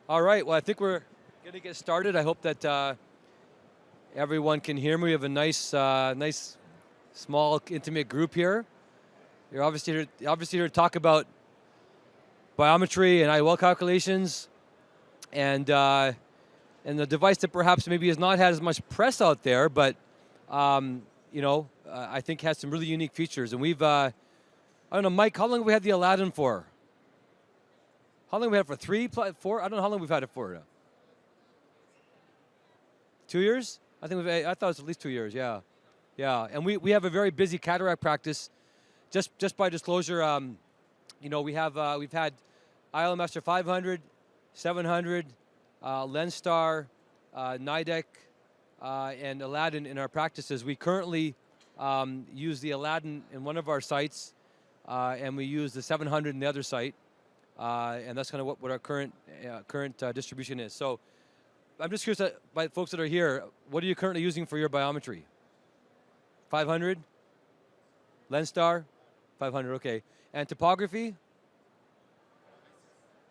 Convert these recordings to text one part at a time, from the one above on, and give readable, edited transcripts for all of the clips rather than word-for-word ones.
All right, well, I think we're going to get started. I hope that everyone can hear me. We have a nice, small, intimate group here. You're obviously here to talk about biometry and IOL calculations, and the device that perhaps maybe has not had as much press out there, but I think has some really unique features. And we've, I don't know, Mike, how long have we had the Aladdin for? How long have we had it for? 3, 4? I don't know how long we've had it for. 2 years? I thought it was at least 2 years. Yeah, yeah. And we have a very busy cataract practice. Just by disclosure, we've had IOL Master 500, 700, Lenstar, NIDEC, and Aladdin in our practices. We currently use the Aladdin in one of our sites, and we use the 700 in the other site. And that's kind of what our current distribution is. So I'm just curious, by folks that are here, what are you currently using for your biometry? 500? Lenstar? 500, okay. And topography?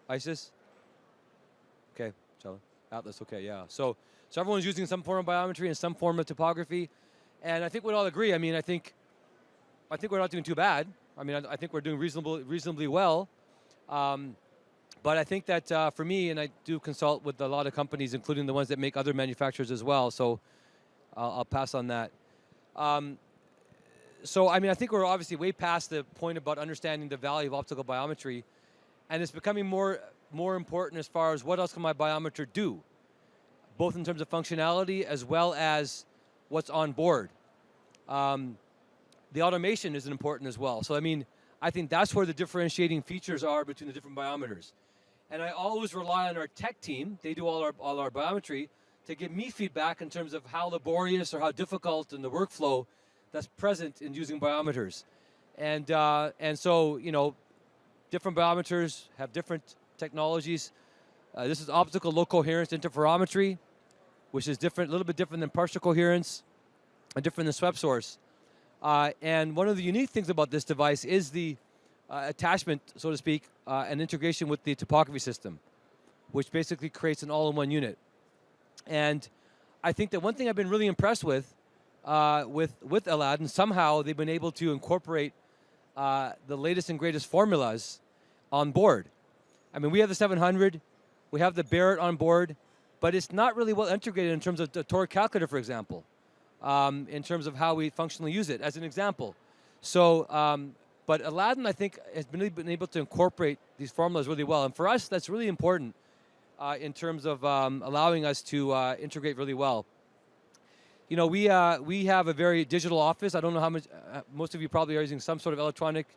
ISIS? Okay, so Atlas, okay, yeah. So everyone's using some form of biometry and some form of topography. And I think we'd all agree. I mean, I think we're not doing too bad. I mean, I think we're doing reasonably well. But I think that for me, and I do consult with a lot of companies, including the ones that make other manufacturers as well, so I'll pass on that. So, I mean, I think we're obviously way past the point about understanding the value of optical biometry, and it's becoming more important as far as what else can my biometer do, both in terms of functionality as well as what's on board. The automation is important as well. So, I mean, I think that's where the differentiating features are between the different biometers. And I always rely on our tech team, they do all our biometry, to give me feedback in terms of how laborious or how difficult in the workflow that's present in using biometers. And so, different biometers have different technologies. This is optical low-coherence interferometry, which is different, a little bit different than partial coherence, and different than swept source. And one of the unique things about this device is the attachment, so to speak, and integration with the topography system, which basically creates an all-in-one unit. And I think that one thing I've been really impressed with Aladdin, somehow they've been able to incorporate the latest and greatest formulas on board. I mean, we have the 700, we have the Barrett on board, but it's not really well integrated in terms of the Toric calculator, for example. In terms of how we functionally use it, as an example. So, but Aladdin, I think, has really been able to incorporate these formulas really well. And for us, that's really important in terms of allowing us to integrate really well. We have a very digital office. I don't know how much, most of you probably are using some sort of electronic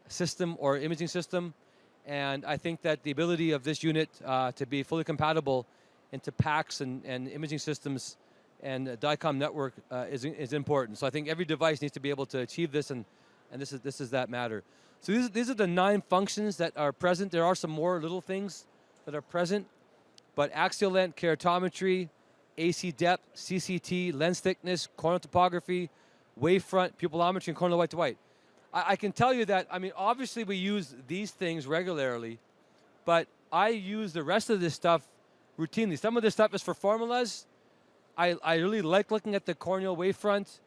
system or imaging system. And I think that the ability of this unit to be fully compatible into PACS and imaging systems and DICOM network is important. So I think every device needs to be able to achieve this, and this is that matter. So these are the 9 functions that are present. There are some more little things that are present, but axial length, keratometry, AC depth, CCT, lens thickness, corneal topography, wavefront, pupillometry, and corneal white to white. I can tell you that, I mean, obviously we use these things regularly, but I use the rest of this stuff routinely. Some of this stuff is for formulas. I really like looking at the corneal wavefront.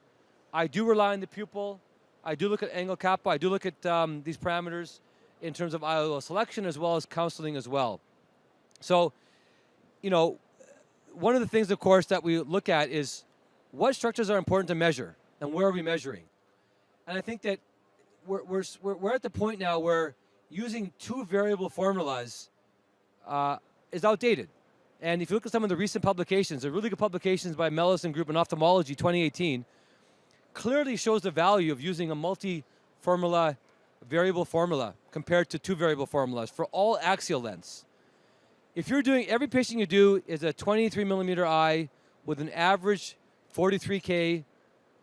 I do rely on the pupil. I do look at angle kappa. I do look at these parameters in terms of IOL selection as well as counseling as well. So, one of the things, of course, that we look at is what structures are important to measure and where are we measuring. And I think that we're at the point now where using 2 variable formulas is outdated. And if you look at some of the recent publications, the really good publications by Mellison Group in Ophthalmology 2018, clearly shows the value of using a multi-formula, variable formula compared to 2 variable formulas for all axial lengths. If you're doing, every patient you do is a 23 millimeter eye with an average 43K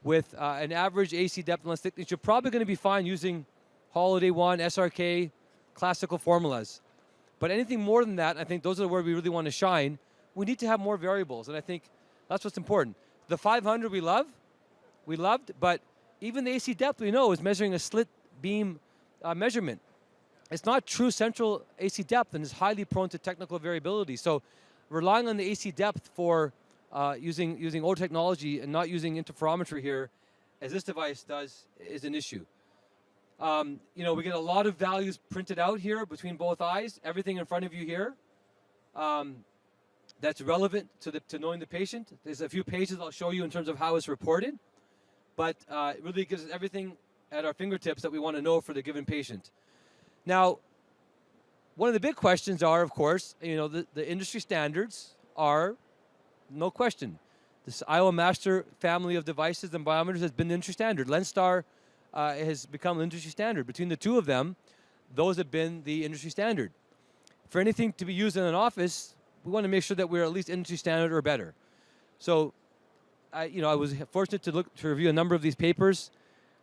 with an average AC depth and lens thickness, you're probably going to be fine using Holiday 1, SRK, classical formulas. But anything more than that, I think those are where we really want to shine. We need to have more variables, and I think that's what's important. The 500 we loved, but even the AC depth we know is measuring a slit beam measurement. it's not true central AC depth and is highly prone to technical variability. So relying on the AC depth for using old technology and not using interferometry here, as this device does, is an issue. You know, we get a lot of values printed out here between both eyes, everything in front of you here. That's relevant to knowing the patient. There's a few pages I'll show you in terms of how it's reported, but it really gives us everything at our fingertips that we want to know for the given patient. Now, one of the big questions are, of course, you know, the industry standards are, no question, this IOL Master family of devices and biometers has been the industry standard. LensStar has become the industry standard. Between the two of them, those have been the industry standard. For anything to be used in an office, we want to make sure that we're at least industry standard or better. So, you know, I was fortunate to review a number of these papers,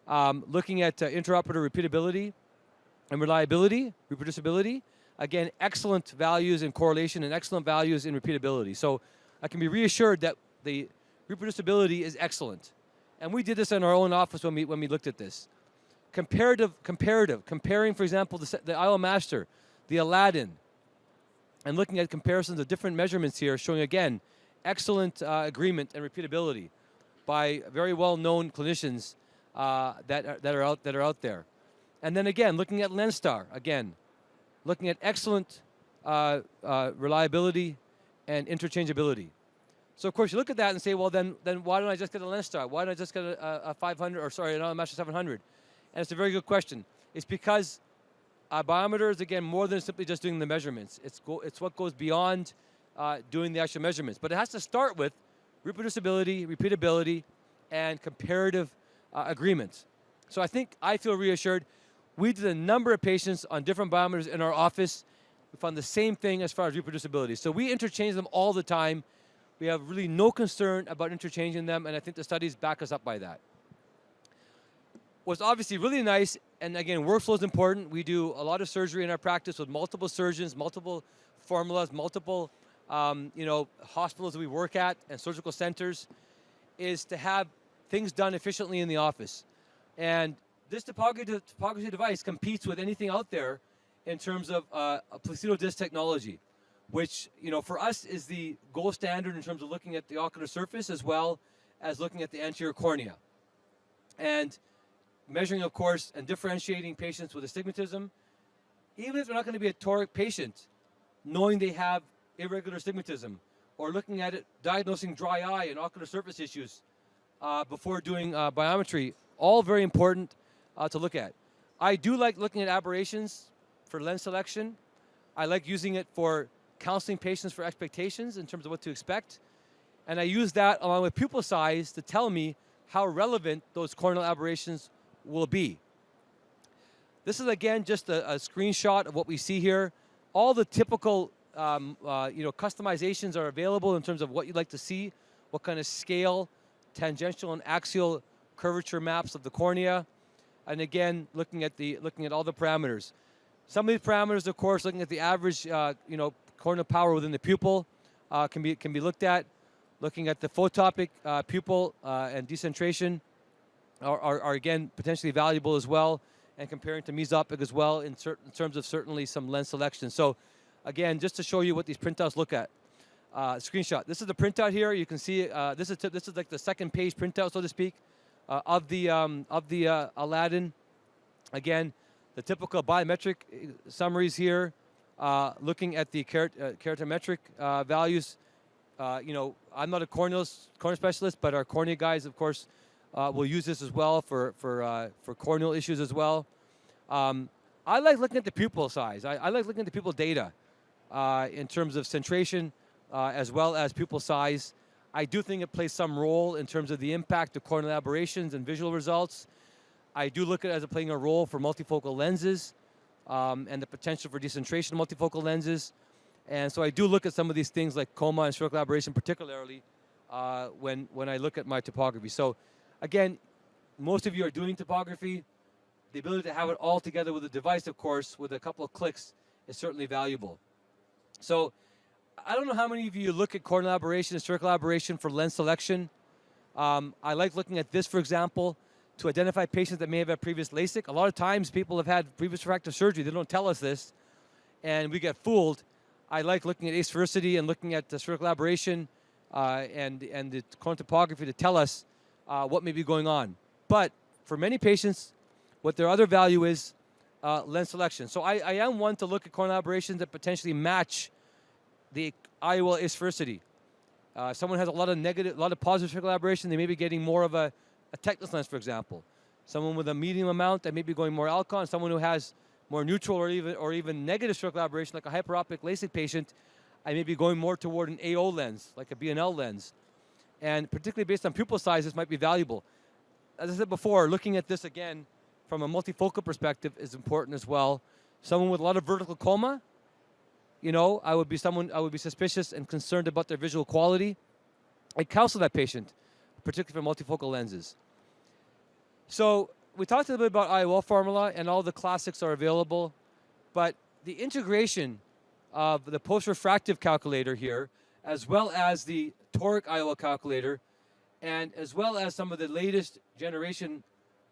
looking at interoperator repeatability and reliability, reproducibility. Again, excellent values in correlation and excellent values in repeatability. So I can be reassured that the reproducibility is excellent. And we did this in our own office when we looked at this. Comparative, comparing, for example, the IOL Master, the Aladdin, and looking at comparisons of different measurements here, showing, again, excellent agreement and repeatability by very well-known clinicians that are out there. And then again, looking at LensStar, again, looking at excellent reliability and interchangeability. So of course you look at that and say, well, then why don't I just get a LensStar? Why don't I just get a 500, or sorry, an IOL Master 700? And it's a very good question. It's because a biometer is, again, more than simply just doing the measurements. It's what goes beyond doing the actual measurements. But it has to start with reproducibility, repeatability, and comparative agreements. So I feel reassured. We did a number of patients on different biometers in our office. We found the same thing as far as reproducibility. So we interchange them all the time. We have really no concern about interchanging them, and I think the studies back us up by that. What's obviously really nice, and again, workflow is important. We do a lot of surgery in our practice with multiple surgeons, multiple formulas, multiple you know, hospitals that we work at and surgical centers, is to have things done efficiently in the office. And this topography device competes with anything out there in terms of a placido disc technology, which, you know, for us is the gold standard in terms of looking at the ocular surface as well as looking at the anterior cornea. And measuring, of course, and differentiating patients with astigmatism, even if they're not going to be a toric patient, knowing they have irregular astigmatism, or looking at it, diagnosing dry eye and ocular surface issues before doing biometry, all very important to look at. I do like looking at aberrations for lens selection. I like using it for counseling patients for expectations in terms of what to expect. And I use that along with pupil size to tell me how relevant those corneal aberrations will be. This is, again, just a screenshot of what we see here. All the typical you know, customizations are available in terms of what you'd like to see, what kind of scale, tangential and axial curvature maps of the cornea, and again, looking at all the parameters. Some of these parameters, of course, looking at the average you know, corneal power within the pupil can be looked at. Looking at the photopic pupil and decentration are again potentially valuable as well, and comparing to mesopic as well in terms of certainly some lens selection. So again, just to show you what these printouts look at. Screenshot. This is the printout here. You can see this is like the second page printout, so to speak, of the Aladdin. Again, the typical biometric summaries here, looking at the keratometric values. You know, I'm not a corneal specialist, but our cornea guys, of course, will use this as well for corneal issues as well. I like looking at the pupil size. I like looking at the pupil data in terms of centration as well as pupil size. I do think it plays some role in terms of the impact of corneal aberrations and visual results. I do look at it as playing a role for multifocal lenses and the potential for decentration of multifocal lenses. And so I do look at some of these things like coma and spherical aberration particularly when I look at my topography. So again, most of you are doing topography. The ability to have it all together with a device, of course, with a couple of clicks is certainly valuable. So I don't know how many of you look at corneal aberration and spherical aberration for lens selection. I like looking at this, for example. to identify patients that may have had previous LASIK. A lot of times people have had previous refractive surgery. They don't tell us this, and we get fooled. I like looking at asphericity and looking at the spherical aberration and the corneal topography to tell us what may be going on. But for many patients, what their other value is lens selection. So I am one to look at corneal aberrations that potentially match the IOL asphericity. Someone has a lot of positive spherical aberration, they may be getting more of a Technis lens, for example. Someone with a medium amount that may be going more Alcon. Someone who has more neutral or even negative spherical aberration, like a hyperopic LASIK patient, I may be going more toward an AO lens, like a B&L lens. And particularly based on pupil size, this might be valuable. As I said before, looking at this again from a multifocal perspective is important as well. Someone with a lot of vertical coma, you know, I would be suspicious and concerned about their visual quality. I counsel that patient, particularly for multifocal lenses. So we talked a little bit about IOL formula, and all the classics are available, but the integration of the post-refractive calculator here, as well as the Toric IOL calculator, and as well as some of the latest generation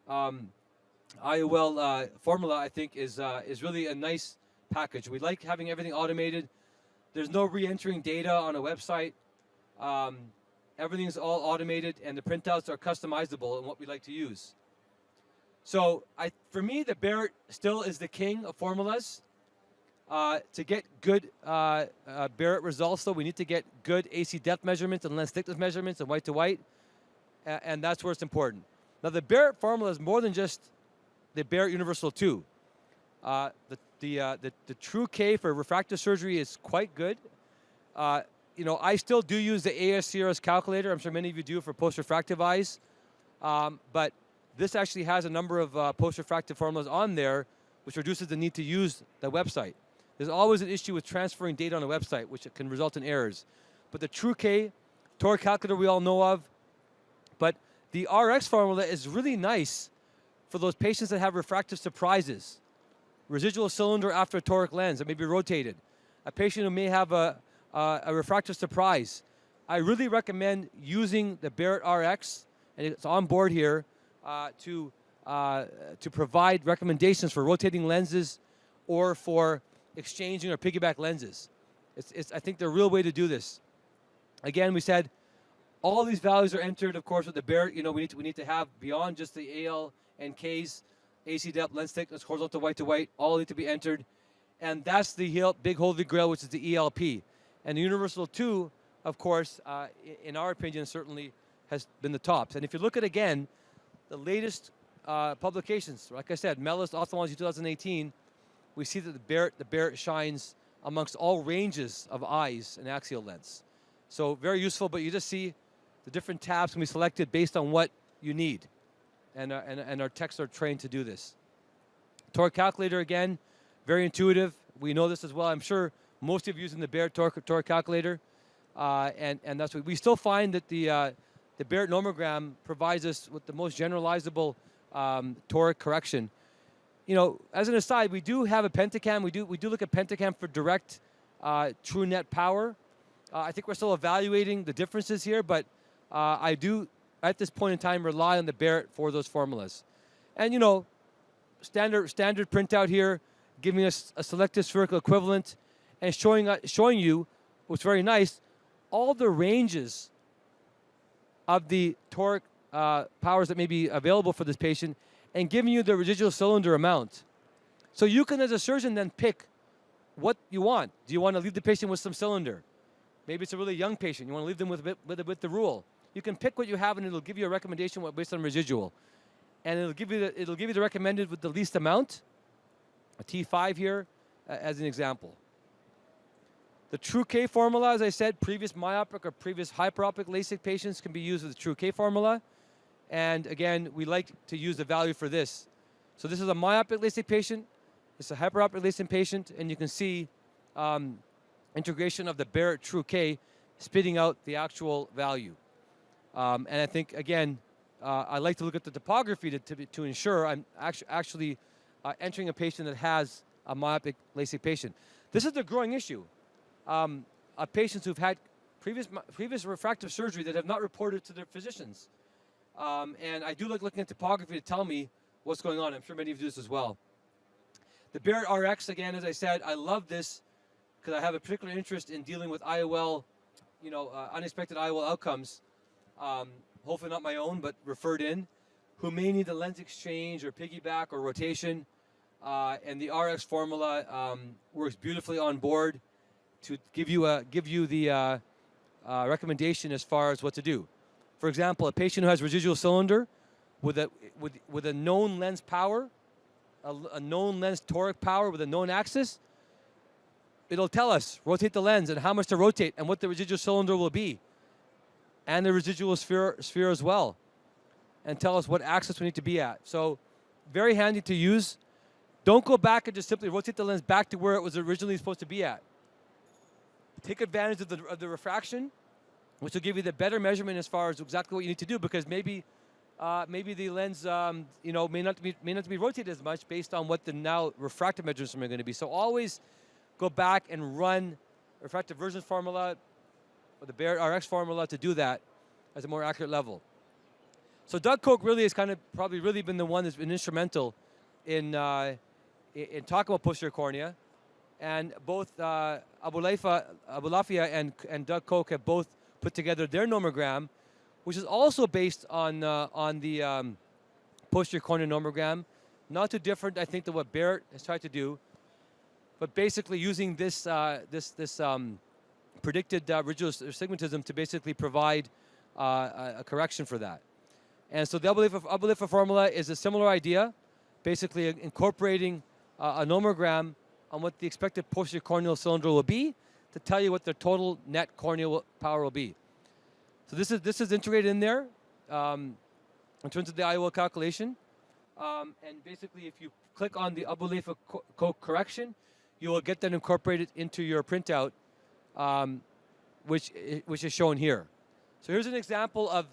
IOL formula, I think is really a nice package. We like having everything automated. There's no re-entering data on a website. Everything's all automated, and the printouts are customizable in what we like to use. So for me, the Barrett still is the king of formulas. To get good Barrett results, though, we need to get good AC depth measurements and lens thickness measurements and white to white, and that's where it's important. Now, the Barrett formula is more than just the Barrett Universal 2. The True K for refractive surgery is quite good. You know, I still do use the ASTRS calculator. I'm sure many of you do for post-refractive eyes. But this actually has a number of post-refractive formulas on there, which reduces the need to use the website. There's always an issue with transferring data on a website, which can result in errors. But the True K Toric calculator we all know of, but the RX formula is really nice for those patients that have refractive surprises. Residual cylinder after a toric lens that may be rotated. A patient who may have a refractive surprise. I really recommend using the Barrett RX, and it's on board here, to provide recommendations for rotating lenses or for exchanging or piggyback lenses. I think the real way to do this. Again, we said all these values are entered, of course, with the Barrett. You know, we need to have beyond just the AL and Ks, AC depth, lens thickness, horizontal white to white, all need to be entered. And that's the big holy grail, which is the ELP. And the Universal 2, of course, in our opinion, certainly has been the tops. And if you look at, again, the latest publications, like I said, Mellus Ophthalmology 2018, we see that the Barrett shines amongst all ranges of eyes and axial lens. So very useful, but you just see the different tabs can be selected based on what you need. And our techs are trained to do this. Toric calculator, again, very intuitive. We know this as well. I'm sure most of you using the Barrett Toric calculator. And that's what we still find that the Barrett nomogram provides us with the most generalizable toric correction. You know, as an aside, we do have a pentacam. We do look at pentacam for direct true net power. I think we're still evaluating the differences here, but I do, at this point in time, rely on the Barrett for those formulas. And, you know, standard printout here, giving us a selective spherical equivalent and showing you, what's very nice, all the ranges of the toric powers that may be available for this patient and giving you the residual cylinder amount. So you can, as a surgeon, then pick what you want. Do you want to leave the patient with some cylinder? Maybe it's a really young patient. You want to leave them with the rule. You can pick what you have, and it'll give you a recommendation based on residual. And it'll give you the recommended with the least amount, a T5 here, as an example. The True K formula, as I said, previous myopic or previous hyperopic LASIK patients can be used with the True K formula. And again, we like to use the value for this. So this is a myopic LASIK patient. It's a hyperopic LASIK patient, and you can see integration of the Barrett True K spitting out the actual value. And I think, again, I like to look at the topography to ensure I'm actually entering a patient that has a myopic LASIK patient. This is the growing issue of patients who've had previous refractive surgery that have not reported to their physicians. And I do like looking at topography to tell me what's going on. I'm sure many of you do this as well. The Barrett RX, again, as I said, I love this because I have a particular interest in dealing with IOL, unexpected IOL outcomes. Hopefully not my own, but referred in, who may need a lens exchange or piggyback or rotation. And the RX formula works beautifully on board to give you the recommendation as far as what to do. For example, a patient who has residual cylinder with a known lens power, a known lens toric power with a known axis, it'll tell us rotate the lens and how much to rotate and what the residual cylinder will be, and the residual sphere as well, and tell us what axis we need to be at. So very handy to use. Don't go back and just simply rotate the lens back to where it was originally supposed to be at. Take advantage of the refraction, which will give you the better measurement as far as exactly what you need to do, because maybe the lens may not be rotated as much based on what the now refractive measurements are going to be. So always go back and run refractive versions formula or the Barrett RX formula to do that at a more accurate level. So Doug Koch really has probably really been the one that's been instrumental in talking about posterior cornea, and both Abulafia and Doug Koch have both put together their nomogram, which is also based on the posterior cornea nomogram. Not too different, I think, than what Barrett has tried to do, but basically using this predicted residual astigmatism to basically provide a correction for that. And so the Abulafia formula is a similar idea, basically incorporating a nomogram on what the expected posterior corneal cylinder will be to tell you what the total net corneal power will be. So this is integrated in there in terms of the IOL calculation. And basically, if you click on the Abulafia-Koch correction, you will get that incorporated into your printout, which is shown here. So here's an example of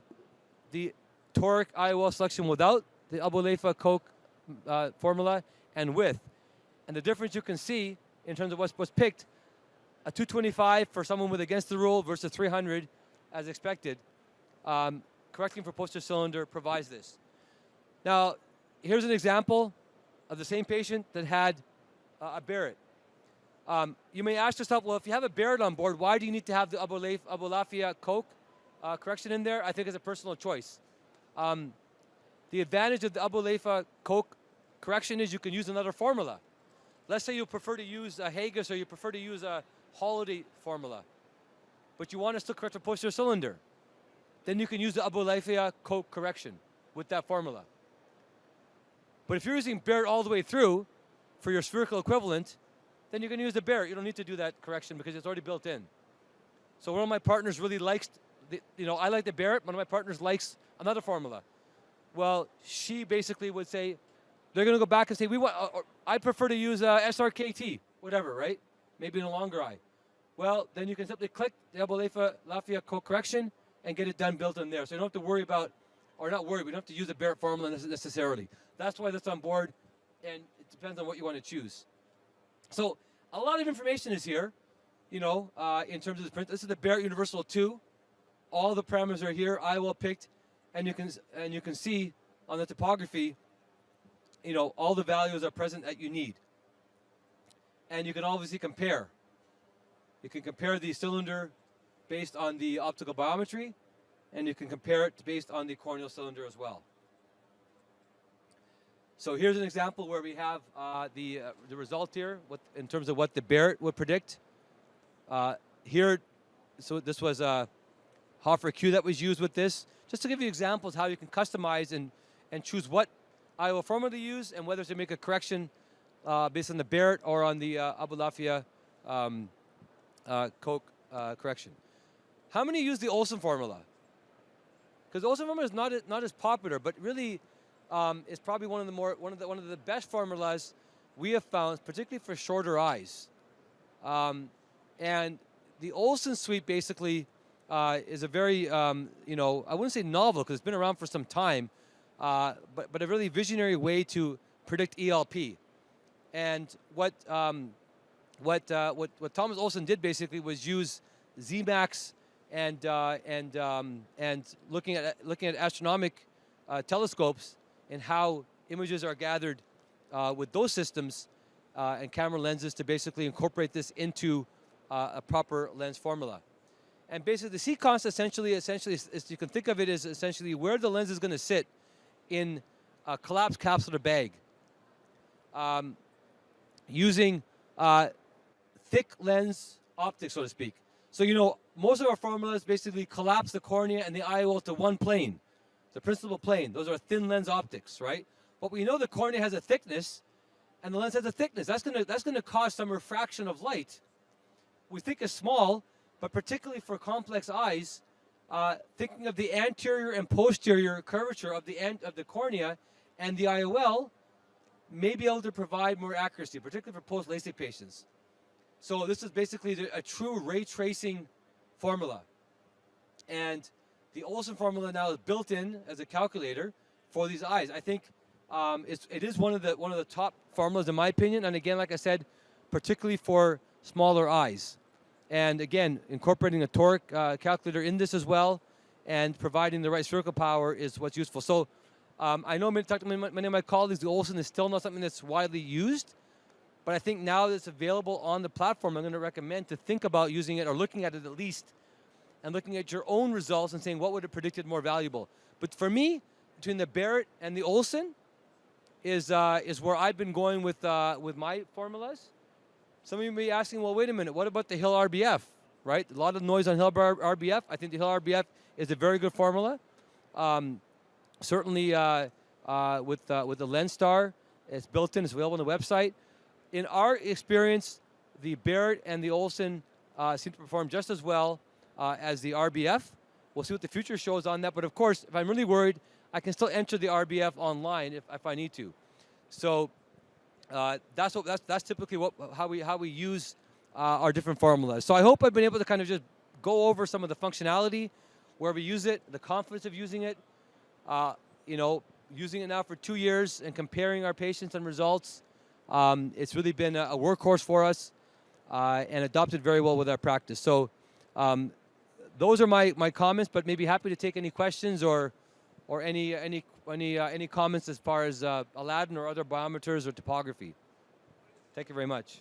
the Toric IOL selection without the Abulafia-Koch formula and with. And the difference you can see in terms of what's picked, a 225 for someone with against the rule versus 300 as expected. Correcting for posterior cylinder provides this. Now, here's an example of the same patient that had a Barrett. You may ask yourself, well, if you have a Barrett on board, why do you need to have the Abulafia-Koch correction in there? I think it's a personal choice. The advantage of the Abulafia-Koch correction is you can use another formula. Let's say you prefer to use a Haggis or you prefer to use a Holiday formula, but you want to still correct a posterior cylinder. Then you can use the Abulafia-Koch correction with that formula. But if you're using Barrett all the way through for your spherical equivalent, then you're going to use the Barrett. You don't need to do that correction because it's already built in. So one of my partners really likes, I like the Barrett. One of my partners likes another formula. Well, she basically would say, they're going to go back and say, I prefer to use SRKT, whatever, right? Maybe in a longer eye. Well, then you can simply click the Abulafia-Koch correction and get it done built in there. So you don't have to worry about, or not worry, we don't have to use the Barrett formula necessarily. That's why that's on board, and it depends on what you want to choose. So a lot of information is here, in terms of this print. This is the Barrett Universal 2. All the parameters are here, IOL picked, and you can see on the topography, all the values are present that you need. And you can obviously compare. You can compare the cylinder based on the optical biometry, and you can compare it based on the corneal cylinder as well. So here's an example where we have the result here in terms of what the Barrett would predict. Here, so this was a Hoffer Q that was used with this, just to give you examples how you can customize and choose what IOL formula to use and whether to make a correction based on the Barrett or on the Abulafia-Koch correction. How many use the Olsen formula? Because the Olsen formula is not as popular, but really is probably one of the best formulas we have found, particularly for shorter eyes. And the Olsen suite basically is a very I wouldn't say novel because it's been around for some time, but a really visionary way to predict ELP. And what Thomas Olsen did basically was use Zmax and looking at astronomic telescopes and how images are gathered with those systems and camera lenses to basically incorporate this into a proper lens formula. And basically, the C constant essentially is you can think of it as essentially where the lens is going to sit in a collapsed capsular bag, using thick lens optics, so to speak. So, you know, most of our formulas basically collapse the cornea and the IOL to one plane, the principal plane. Those are thin lens optics, right? But we know the cornea has a thickness, and the lens has a thickness. That's gonna cause some refraction of light. We think it's small, but particularly for complex eyes, thinking of the anterior and posterior curvature of the cornea and the IOL may be able to provide more accuracy, particularly for post-LASIK patients. So this is basically a true ray tracing formula. And the Olsen formula now is built in as a calculator for these eyes. I think it is one of the top formulas in my opinion. And again, like I said, particularly for smaller eyes. And again, incorporating a toric calculator in this as well, and providing the right spherical power is what's useful. So I know many of my colleagues, the Olsen is still not something that's widely used, but I think now that it's available on the platform, I'm going to recommend to think about using it or looking at it at least, and looking at your own results and saying what would have predicted more valuable. But for me, between the Barrett and the Olsen is where I've been going with my formulas. Some of you may be asking, well, wait a minute, what about the Hill RBF, right? A lot of noise on Hill RBF. I think the Hill RBF is a very good formula. Certainly with the Lens Star, it's built in, it's available on the website. In our experience, the Barrett and the Olsen seem to perform just as well as the RBF. We'll see what the future shows on that. But of course, if I'm really worried, I can still enter the RBF online if I need to. So that's typically how we use our different formulas. So I hope I've been able to kind of just go over some of the functionality, where we use it, the confidence of using it. You know, using it now for 2 years and comparing our patients and results. It's really been a workhorse for us and adopted very well with our practice. So those are my comments, but maybe happy to take any questions or any comments as far as Aladdin or other biometers or topography. Thank you very much.